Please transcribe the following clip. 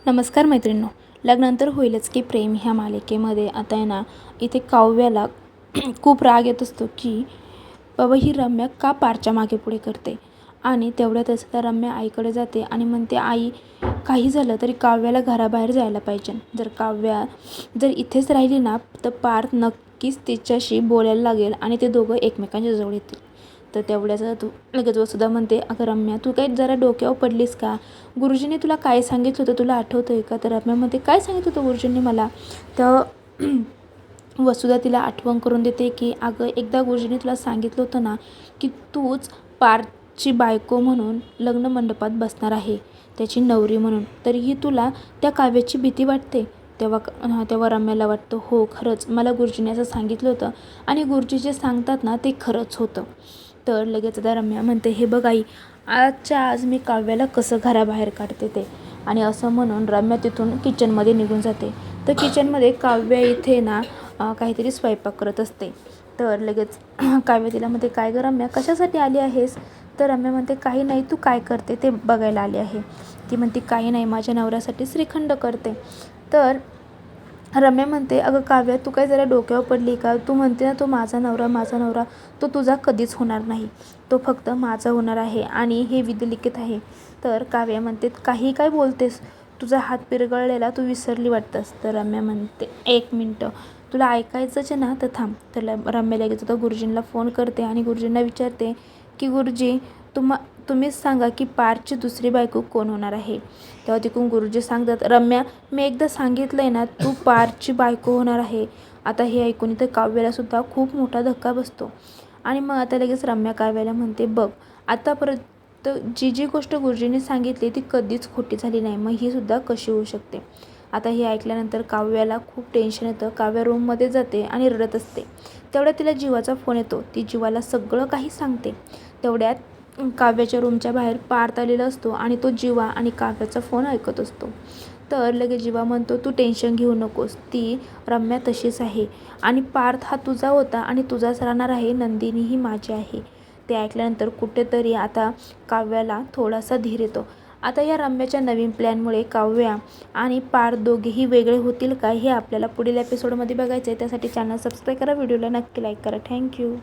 नमस्कार मैत्रिणींनो. लग्नानंतर होईलच की प्रेम ह्या मालिकेमध्ये आता आहे ना, इथे काव्याला खूप राग येत असतो की बाबा ही रम्या का पारच्या मागे पुढे करते. आणि तेवढ्यातच त्या रम्या आईकडे जाते आणि म्हणते, आई काही झालं तरी काव्याला घराबाहेर जायला पाहिजे. जर काव्या इथेच राहिली ना तर पार्थ नक्कीच तिच्याशी बोलायला लागेल आणि ते दोघं एकमेकांच्या जवळ येतील. तर तेवढ्याचं तू लगेच वसुधा म्हणते, अगं रम्या तू काही जरा डोक्यावर पडलीस का? गुरुजींनी तुला काय सांगितलं होतं तुला आठवतं आहे का? तर रम्या म्हणते, काय सांगितलं होतं गुरुजींनी मला? तर वसुधा तिला आठवण करून देते की अगं एकदा गुरुजींनी तुला सांगितलं होतं ना की तूच पार्थची बायको म्हणून लग्न मंडपात बसणार आहे, त्याची नवरी म्हणून. तरीही तुला त्या काव्याची भीती वाटते. तेव्हा रम्याला वाटतं, हो खरंच मला गुरुजींनी असं सांगितलं होतं आणि गुरुजी जे सांगतात ना ते खरंच होतं. तर लगेच आता रम्या म्हणते, हे बघ आई, आजच्या आज मी काव्याला कसं घराबाहेर काढते ते. आणि असं म्हणून रम्या तिथून किचनमध्ये निघून जाते. तर किचनमध्ये काव्या इथे ना काहीतरी स्वयंपाक करत असते. तर लगेच काव्या तिला म्हणते, काय गं रम्या कशासाठी आली आहेस? तर रम्या म्हणते, काही नाही, तू काय करते ते बघायला आली आहे. ती म्हणते, काही नाही, माझ्या नवऱ्यासाठी श्रीखंड करते. तर रम्या म्हणते, अगं काव्या तू काय जरा डोक्यावर पडली का? तू म्हणते ना तो माझा नवरा, तो तुझा कधीच होणार नाही, तो फक्त माझा होणार आहे आणि हे विधिलिखित आहे. तर काव्या म्हणते, काही काय बोलतेस? तुझा हात पिरगळलेला तू विसरली वाटतंस. तर रम्या म्हणते, एक मिनटं, तुला ऐकायचंच आहे ना तर थांब. तर रम्या लगेच तर गुरुजींना फोन करते आणि गुरुजींना विचारते की गुरुजी तुम्हीच सांगा की पार्थची दुसरी बायको कोण होणार आहे. तेव्हा तिकडून गुरुजी सांगतात, रम्या मी एकदा सांगितलं आहे ना तू पार्थची बायको होणार आहे. आता हे ऐकून इथं काव्यालासुद्धा खूप मोठा धक्का बसतो. आणि मग आता लगेच रम्या काव्याला म्हणते, बघ आतापर्यंत जी गोष्ट गुरुजींनी सांगितली ती कधीच खोटी झाली नाही, मग ही सुद्धा कशी होऊ शकते. आता हे ऐकल्यानंतर काव्याला खूप टेन्शन येतं. काव्या रूममध्ये जाते आणि रडत असते. तेवढ्यात तिला जीवाचा फोन येतो. ती जीवाला सगळं काही सांगते. तेवढ्यात काव्याच्या रूमच्या बाहेर पार्थ आलेला असतो आणि तो जीवा आणि काव्याचा फोन ऐकत असतो. तर लगेच जीवा म्हणतो, तू टेन्शन घेऊ नकोस, ती रम्या तशीच आहे आणि पार्थ हा तुझा होता आणि तुझाच राहणार आहे, नंदिनी ही माझी आहे. ते ऐकल्यानंतर कुठेतरी आता काव्याला थोडासा धीर येतो. आता या रम्याच्या नवीन प्लॅनमुळे काव्या आणि पार्थ दोघेही वेगळे होतील का हे आपल्याला पुढील एपिसोडमध्ये बघायचं आहे. त्यासाठी चॅनल सबस्क्राईब करा, व्हिडिओला नक्की लाईक करा. थँक्यू.